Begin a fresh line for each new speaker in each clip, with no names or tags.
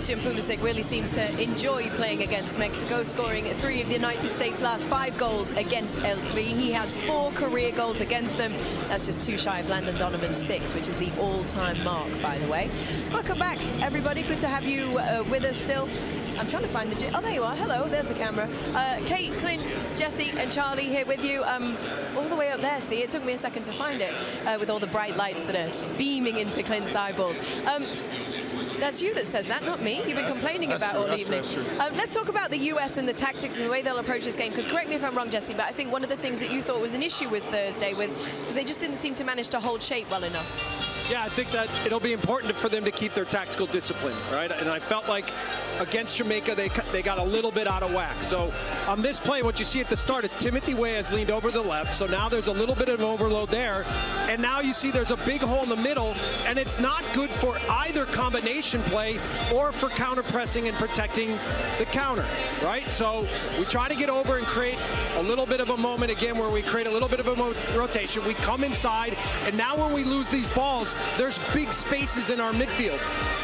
Christian Pulisic really seems to enjoy playing against Mexico, scoring 3 of the United States' last 5 goals against El Tri. He has 4 career goals against them. That's just 2 shy of Landon Donovan's 6, which is the all-time mark, by the way. Welcome back, everybody. Good to have you with us still. I'm trying to find the... Oh, there you are. Hello, there's the camera. Kate, Clint, Jesse, and Charlie here with you. All the way up there, see, it took me a second to find it, with all the bright lights that are beaming into Clint's eyeballs. That's you that says that, not me. You've been complaining about all evening. Let's talk about the US and the tactics and the way they'll approach this game, because correct me if I'm wrong, Jesse, but I think one of the things that you thought was an issue was Thursday with they just didn't seem to manage to hold shape well enough.
Yeah, I think that it'll be important for them to keep their tactical discipline, right? And I felt like against Jamaica, they got a little bit out of whack. So on this play, what you see at the start is Timothy Weah has leaned over to the left. So now there's a little bit of overload there. And now you see there's a big hole in the middle, and it's not good for either combination play or for counter pressing and protecting the counter, right? So we try to get over and create a little bit of a moment again where we create a little bit of a rotation. We come inside, and now when we lose these balls, there's big spaces in our midfield.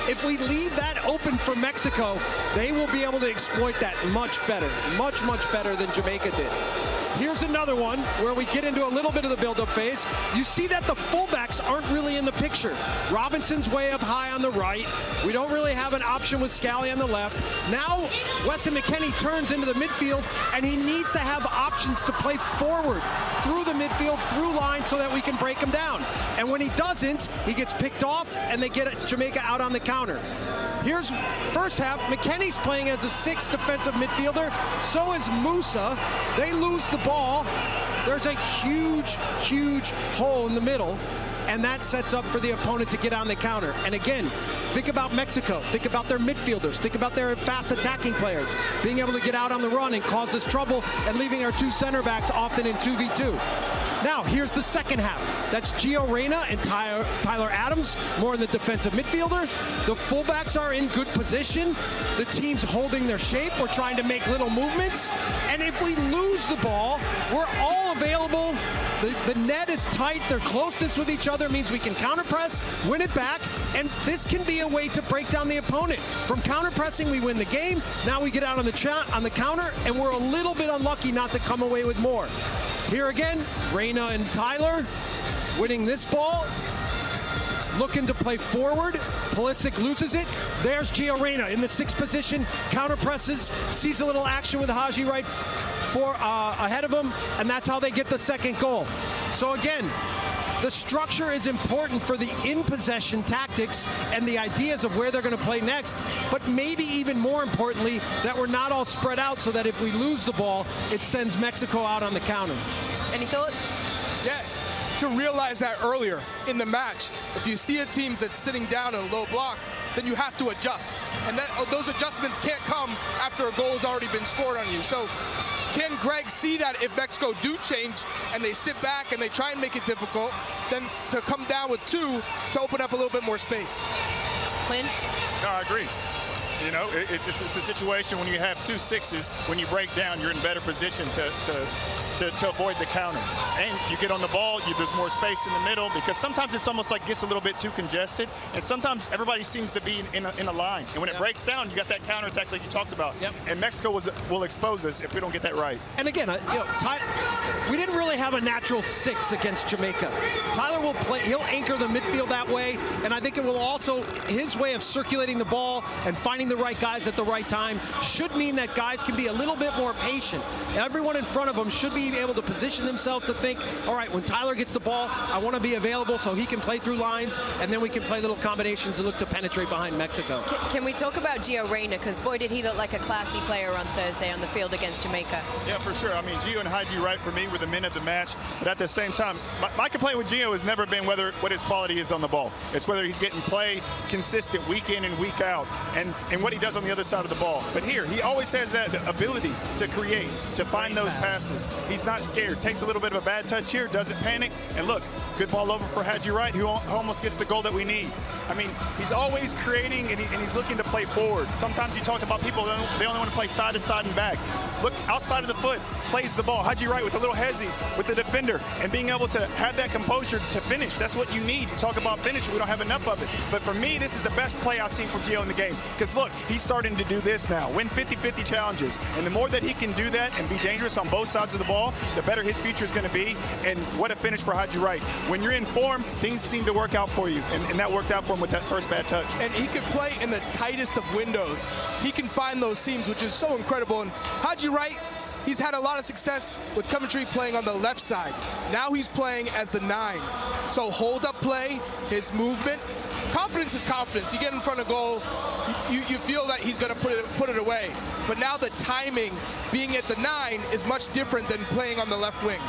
If we leave that open for Mexico, they will be able to exploit that much better, much better than Jamaica did. Here's another one where we get into a little bit of the build-up phase. You see that the fullbacks aren't really in the picture. Robinson's way up high on the right. We don't really have an option with Scally on the left. Now, Weston McKennie turns into the midfield, and he needs to have options to play forward through the midfield, through line, so that we can break him down. And when he doesn't, he gets picked off, and they get Jamaica out on the counter. Here's first half. McKennie's playing as a 6th defensive midfielder. So is Musa. They lose the ball. There's a huge hole in the middle, and that sets up for the opponent to get on the counter. And again, think about Mexico. Think about their midfielders. Think about their fast attacking players being able to get out on the run and cause us trouble, and leaving our 2 center backs often in 2v2. Now, here's the second half. That's Gio Reyna and Tyler Adams, more in the defensive midfielder. The fullbacks are in good position. The team's holding their shape. We're trying to make little movements. And if we lose the ball, we're all available. The net is tight. Their closeness with each other means we can counter-press, win it back, and this can be a way to break down the opponent. From counter-pressing, we win the game. Now we get out on the counter, and we're a little bit unlucky not to come away with more. Here again, Reyna and Tyler winning this ball, looking to play forward. Pulisic loses it. There's Gio Reyna in the 6th position, counter presses, sees a little action with Haji right ahead of him, and that's how they get the 2nd goal. So again, the structure is important for the in-possession tactics and the ideas of where they're going to play next, but maybe even more importantly, that we're not all spread out so that if we lose the ball, it sends Mexico out on the counter.
Any thoughts?
Yeah, to realize that earlier in the match, if you see a team that's sitting down in a low block, then you have to adjust. And those adjustments can't come after a goal has already been scored on you. So can Greg see that if Mexico do change and they sit back and they try and make it difficult, then to come down with 2 to open up a little bit more space?
Clint?
No, I agree. You know, it's a situation when you have 2 6s, when you break down, you're in better position to avoid the counter. And you get on the ball, there's more space in the middle, because sometimes it's almost like gets a little bit too congested, and sometimes everybody seems to be in a line. And when it breaks down, you got that counter attack like you talked about.
Yep.
And Mexico will expose us if we don't get that right.
And again, we didn't really have a natural 6 against Jamaica. Tyler will play, he'll anchor the midfield that way, and I think it will also, his way of circulating the ball and finding the right guys at the right time should mean that guys can be a little bit more patient. Everyone in front of them should be able to position themselves to think, all right, when Tyler gets the ball, I want to be available so he can play through lines, and then we can play little combinations and look to penetrate behind Mexico.
Can we talk about Gio Reyna? Because boy, did he look like a classy player on Thursday on the field against Jamaica.
Yeah, for sure. I mean, Gio and Haji right for me were the men of the match, but at the same time, my complaint with Gio has never been what his quality is on the ball. It's whether he's getting play consistent week in and week out, and what he does on the other side of the ball. But here, he always has that ability to create, to find those passes. He's not scared. Takes a little bit of a bad touch here, doesn't panic. And look, good ball over for Haji Wright, who almost gets the goal that we need. I mean, he's always creating, and he's looking to play forward. Sometimes you talk about people, they only want to play side to side and back. Look, outside of the foot, plays the ball. Haji Wright with a little hezzy with the defender, and being able to have that composure to finish. That's what you need. You talk about finish, we don't have enough of it. But for me, this is the best play I've seen from Gio in the game. Because look, he's starting to do this now. Win 50-50 challenges. And the more that he can do that and be dangerous on both sides of the ball, the better his future is going to be. And what a finish for Haji Wright. When you're in form, things seem to work out for you. And that worked out for him with that first bad touch.
And he could play in the tightest of windows. He can find those seams, which is so incredible. And Haji Wright, he's had a lot of success with Coventry playing on the left side. Now he's playing as the 9. So hold-up play, his movement. Confidence is confidence. You get in front of goal, you feel that he's going to put it away. But now the timing, being at the 9, is much different than playing on the left wing.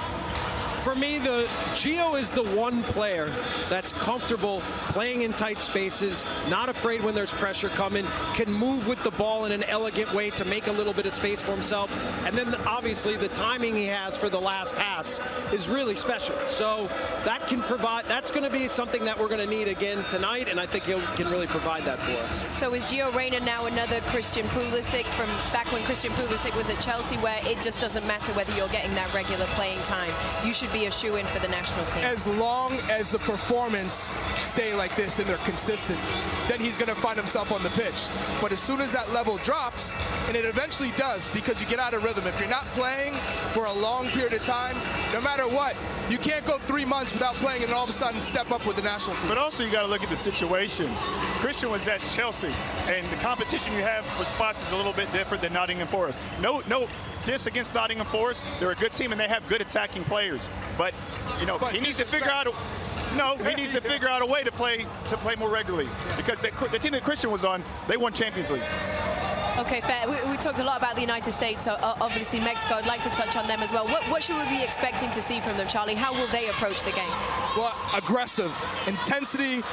For me, Gio is the one player that's comfortable playing in tight spaces, not afraid when there's pressure coming, can move with the ball in an elegant way to make a little bit of space for himself. And then obviously the timing he has for the last pass is really special. So that can provide, that's going to be something that we're going to need again tonight, and I think he can really provide that for us.
So is Gio Reyna now another Christian Pulisic from back when Christian Pulisic was at Chelsea, where it just doesn't matter whether you're getting that regular playing time? You should be a shoe-in for the national team.
As long as the performance stay like this and they're consistent, then he's going to find himself on the pitch. But as soon as that level drops, and it eventually does because you get out of rhythm, if you're not playing for a long period of time, no matter what, you can't go 3 months without playing and all of a sudden step up with the national team.
But also you got to look at the situation. Christian was at Chelsea, and the competition you have for spots is a little bit different than Nottingham Forest. No diss against Nottingham Forest. They're a good team and they have good attacking players. But he needs to figure out he needs to figure out a way to play more regularly, because the team that Christian was on, they won Champions League.
Okay, fair. We talked a lot about the United States, so obviously Mexico. I'd like to touch on them as well. What should we be expecting to see from them, Charlie? How will they approach the game?
Well, aggressive, intensity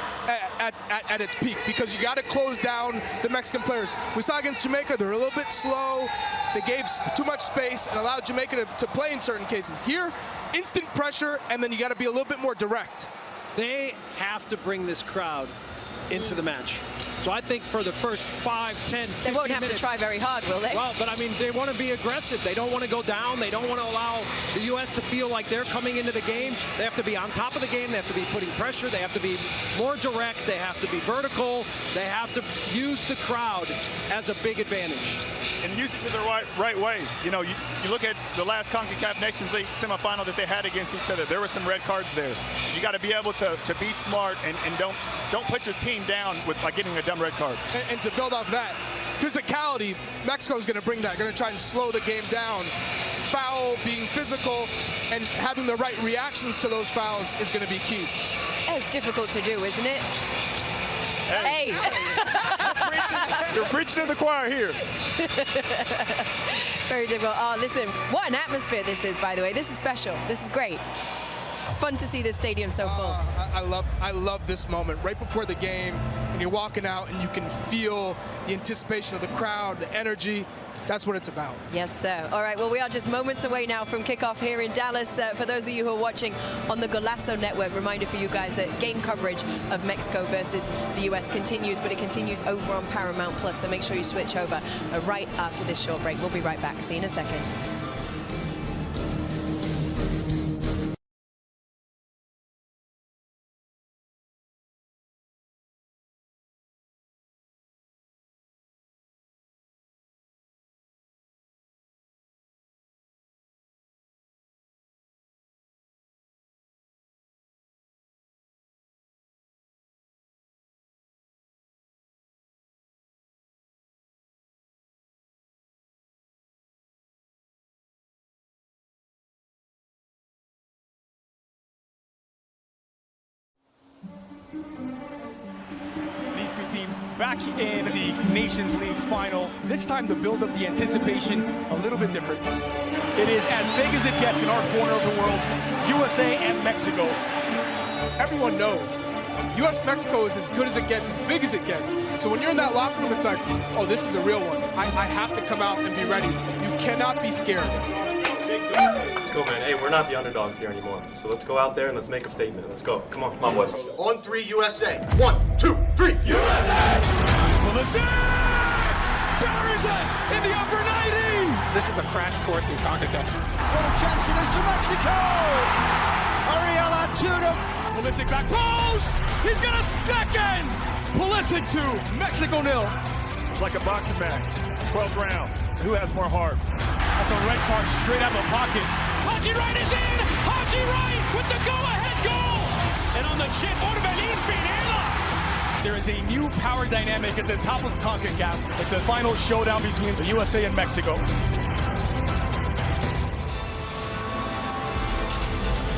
at its peak, because you got to close down the Mexican players. We saw against Jamaica, they're a little bit slow. They gave too much space and allowed Jamaica to play in certain cases. Here, instant pressure, and then you got to be a little bit more direct.
They have to bring this crowd into the match. So I think for the first 5, 10, 15
They won't have
minutes,
to try very hard, will they?
Well, but I mean, they want to be aggressive. They don't want to go down. They don't want to allow the U.S. to feel like they're coming into the game. They have to be on top of the game. They have to be putting pressure. They have to be more direct. They have to be vertical. They have to use the crowd as a big advantage.
And use it to the right way. You look at the last CONCACAF Nations League semifinal that they had against each other. There were some red cards there. You got to be able to be smart and don't put your team down with getting a dumb red card.
And to build off that, physicality, Mexico's going to bring that. Going to try and slow the game down. Foul, being physical, and having the right reactions to those fouls is going to be key.
It's difficult to do, isn't it? Hey.
You're preaching to the choir here.
Very difficult. Oh, listen, what an atmosphere this is, by the way. This is special. This is great. It's fun to see this stadium so full.
I love this moment right before the game, and you're walking out and you can feel the anticipation of the crowd, the energy. That's what it's about.
Yes, sir. All right, well, we are just moments away now from kickoff here in Dallas. For those of you who are watching on the Golazo Network, reminder for you guys that game coverage of Mexico versus the U.S. continues, but it continues over on Paramount Plus, so make sure you switch over right after this short break. We'll be right back. See you in a second.
These two teams back in the Nations League final. This time the build-up, the anticipation, a little bit different. It is as big as it gets in our corner of the world, USA and Mexico.
Everyone knows US-Mexico is as good as it gets, as big as it gets. So when you're in that locker room, it's like, oh, this is a real one. I have to come out and be ready. You cannot be scared.
go, man. Hey, we're not the underdogs here anymore. So let's go out there and let's make a statement. Let's go. Come on, boys.
On 3, USA. 1, 2, 3, USA!
Pulisic buries it in the upper 90.
This is a crash course in CONCACAF.
What a chance it is to Mexico! Ariel Antuna.
Pulisic back post. He's got a second. Pulisic 2, Mexico 0.
It's like a boxing match. 12th round. Who has more heart?
That's a red card straight out of the pocket. Haji Wright is in. Haji Wright with the go-ahead goal. And on the chip, Orbelin Pineda. There is a new power dynamic at the top of CONCACAF. It's the final showdown between the USA and Mexico.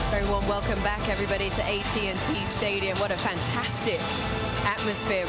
Very warm welcome back, everybody, to AT&T Stadium. What a fantastic atmosphere.